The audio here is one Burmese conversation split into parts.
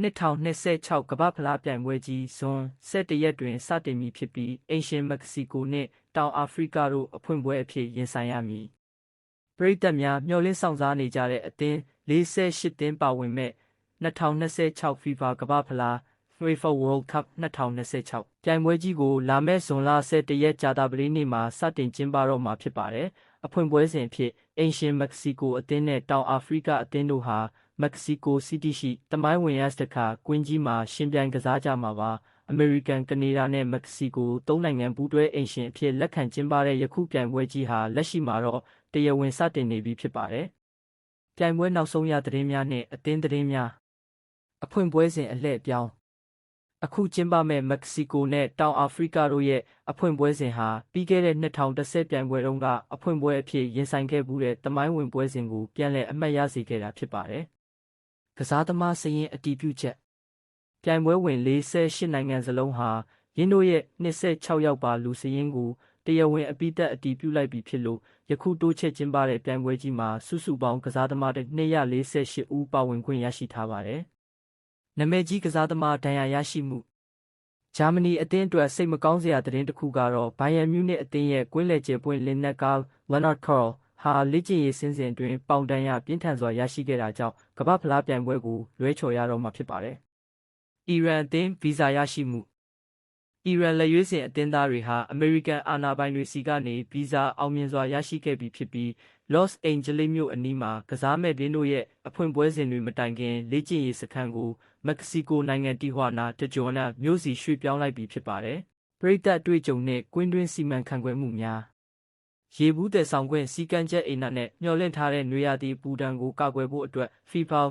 2026 ကမ္ဘာ့ဖလားပြိုင်ပွဲကြီးဇွန်17 ရက်တွင်စတင်မည်ဖြစ်ပြီးအိမ်ရှင်မက္ကဆီကိုနှင့်တောင်အာဖရိကတို့အဖွင့်ပွဲအဖြစ်ရင်ဆိုင်ရမည်ပရိသတ်များမျှော်လင့်ဆောင်စားနေကြတဲ့အသင်း48သင်းပါဝင်မဲ့2026 FIFA ကမ္ဘာ့ဖလား FIFA World Cup 2026ပြိုင်ပွဲကြီးကိုလာမယ့်ဇွန်လ17ရက်ကြာသပတေးနေ့မှာစတင်ကျင်းပတော့မှာဖြစ်ပါတယ်အဖွင့်ပွဲစဉ်အဖြစ်အိမ်ရှင်မက္ကဆီကိုအသင်းနဲ့တောင်အာဖရိကအသင်းတို့ဟာမက္ကဆီကိုစီးတီးရှိတမိုင်းဝင်ရစတခါကွင်းကြီးမှာရှင်ပြိုင်ကစားကြမှာပါအမေရိကန်ကနေဒါနဲ့မက္ကဆီကိုသုံးနိုင်ငံပူးတွဲအိမ်ရှင်အဖြစ်လက်ခံကျင်းပတဲ့ယခုပြိုင်ပွဲကြီးဟာလက်ရှိမှာတော့တရားဝင်စတင်နေပြီဖြစ်ပါတယ်ပြိုင်ပွဲနောက်ဆုံးရသတင်းများနဲ့အသင်းသတင်းများအဖွင့်ပွဲစဉ်အလှည့်ပြောင်းအခုကျင်းပမဲ့မက္ကဆီကိုနဲ့တောင်အာဖရိကတို့ရဲ့အဖွင့်ပွဲစဉ်ဟာပြီးခဲ့တဲ့2010ပြိုင်ပွဲတုန်းကအဖွင့်ပွဲအဖြစ်ရင်ဆိုင်ခဲ့မှုတဲ့တမိုင်းဝင်ပွဲစဉ်ကိုပြန်လည်အမှတ်ရစေခဲ့တာဖြစ်ပါတယ်ကစားသမားစရင်အတီးပြုချက်ပြိုင်ပွဲဝင်48နိုင်ငံစလုံးဟာရင်းတို့ရဲ့26ရောက်ပါလူစရင်ကိုတရားဝင်အပိသက်အတီးပြုလိုက်ပြီဖြစ်လို့ယခုတိုးချဲ့ကျင်းပတဲ့ပြိုင်ပွဲကြီးမှာစုစုပေါင်းကစားသမား248ဦးပါဝင်ခွင့်ရရှိထားပါတယ်နာမည်ကြီးကစားသမားဒဏ်ရာရရှိမှုဂျာမနီအသင်းအတွက်စိတ်မကောင်းစရာသတင်းတစ်ခုကတော့ဘိုင်ယန်မြူးနစ်အသင်းရဲ့ကွင်းလယ်ကျယ်ပွင့်လင်နက်ကားလန်နာ့ကော်ဟာလေ့ကျင့်ရေးစင်းစဉ်အတွင်းပေါင်တန်ရပြင်းထန်စွာရရှိခဲ့တာကြောင့်ကမ္ဘာ့ဖလားပြိုင်ပွဲကိုလွဲချော်ရတော့မှာဖြစ်ပါတယ်။အီရန်အသင်းဗီဇာရရှိမှုအီရန်လက်ရွေးစင်အသင်းသားတွေဟာအမေရိကန်အာဏာပိုင်တွေစီကနေဗီဇာအောင်မြင်စွာရရှိခဲ့ပြီဖြစ်ပြီး Los Angeles မြို့အနီးမှာကစားမဲ့ပြင်းတို့ရဲ့အဖွင့်ပွဲစဉ်တွေမတိုင်ခင်လေ့ကျင့်ရေးစခန်းကိုမက္ကဆီကိုနိုင်ငံတီဟွာနာတဂျွန်နာမြို့စီရွှေ့ပြောင်းလိုက်ပြီဖြစ်ပါတယ်။ပရိသတ်တွေ့ကြုံနဲ့ကွင်းတွင်းစီမံခန့်ခွဲမှုများရေဘူးတဲ့ဆောင်ခွင့်စီကံချက်အိမ်နဲ့မျှော်လင့်ထားတဲ့နွေရာသီပူဒဏ်ကိုကာကွယ်ဖို့အတွက် FIFA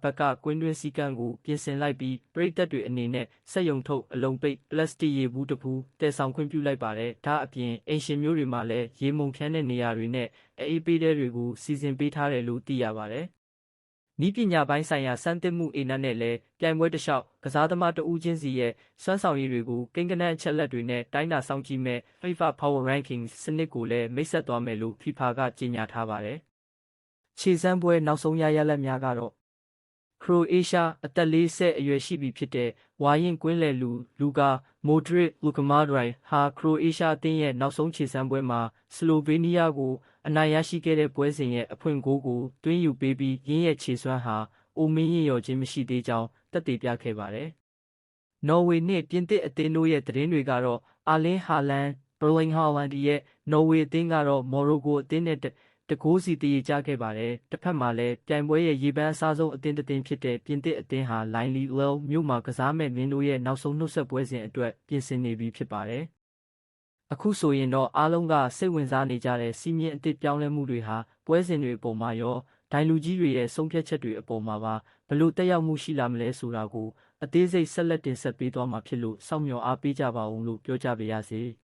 ဘက်ကကွင်းတွင်းစည်းကမ်းကိုပြင်ဆင်လိုက်ပြီးပရိသတ်တွေအနေနဲ့စက်ယုံထုတ်အလုံးပိတ်ပလတ်စတစ်ရေဘူးတစ်ဖူးတည်ဆောင်ခွင့်ပြုလိုက်ပါတယ်။ဒါအပြင်အိမ်ရှင်မျိုးတွေမှာလည်းရေမုန်ဖြန်းတဲ့နေရာတွေနဲ့အေးပေးတဲ့တွေကိုစီစဉ်ပေးထားတယ်လို့သိရပါတယ်။ဤပညာပိုင်းဆိုင်ရာစမ်းသစ်မှုအိမ်နဲ့လည်းပြိုင်ပွဲတစ်လျှောက်ကစားသမားတဦးချင်းစီရဲ့စွမ်းဆောင်ရည်တွေကိုကိန်းဂဏန်းအချက်လက်တွေနဲ့တိုင်းတာစောင့်ကြည့်မဲ့ FIFA Power Rankings စနစ်ကိုလည်းမိတ်ဆက်သွားမယ်လို့ FIFA ကကြေညာထားပါတယ်။ခြေစမ်းပွဲနောက်ဆုံးရလဒ်များကတော့ခရိုအေးရှားအသက်40အရွယ်ရှိပြီဖြစ်တဲ့ဝါရင်ကွင်းလယ်လူကာမိုဒရစ်လူကမာဒရိုင်ဟာခရိုအေးရှားအသင်းရဲ့နောက်ဆုံးခြေစမ်းပွဲမှာဆလိုဗေးနီးယားကိုအနိုင်ရရှိခဲ့တဲ့ပွဲစဉ်ရဲ့အဖွင့်ဂိုးကိုတွင်းယူပေးပြီးရင်းရဲ့ခြေစွမ်းဟာအိုမင်းရင်ရော်ခြင်းမရှိသေးကြောင်းသက်သေပြခဲ့ပါတယ်။နော်ဝေနှင့်ပြင်သစ်အသင်းတို့ရဲ့သတင်းတွေကတော့အာလင်းဟာလန်ဘရလင်းဟာလန်ရဲ့နော်ဝေအသင်းကတော့မော်ရိုကိုအသင်းနဲ့တကိုးစီတည်ကြခဲ့ပါတယ်။တစ်ဖက်မှာလည်းပြိုင်ပွဲရဲ့ရေပန်းအစားဆုံးအသင်းတစ်သင်းဖြစ်တဲ့ပြင်သစ်အသင်းဟာလိုင်းလီလ်မြို့မှာကစားမဲ့မင်းတို့ရဲ့နောက်ဆုံးနှုတ်ဆက်ပွဲစဉ်အတွက်ပြင်ဆင်နေပြီဖြစ်ပါတယ်။အခုဆိုရင်တော့အားလုံးကစိတ်ဝင်စားနေကြတဲ့စီးမြင့်အသစ်ပြောင်းလဲမှုတွေဟာပွဲစဉ်တွေအပေါ်မှာရောဒိုင်လူကြီးတွေရဲ့ဆုံးဖြတ်ချက်တွေအပေါ်မှာပါဘလို့တက်ရောက်မှုရှိလာမလဲဆိုတာကိုအသေးစိတ်ဆက်လက်တင်ဆက်ပေးသွားမှာဖြစ်လို့စောင့်မျှော်အားပေးကြပါဦးလို့ပြောကြပါရစေ။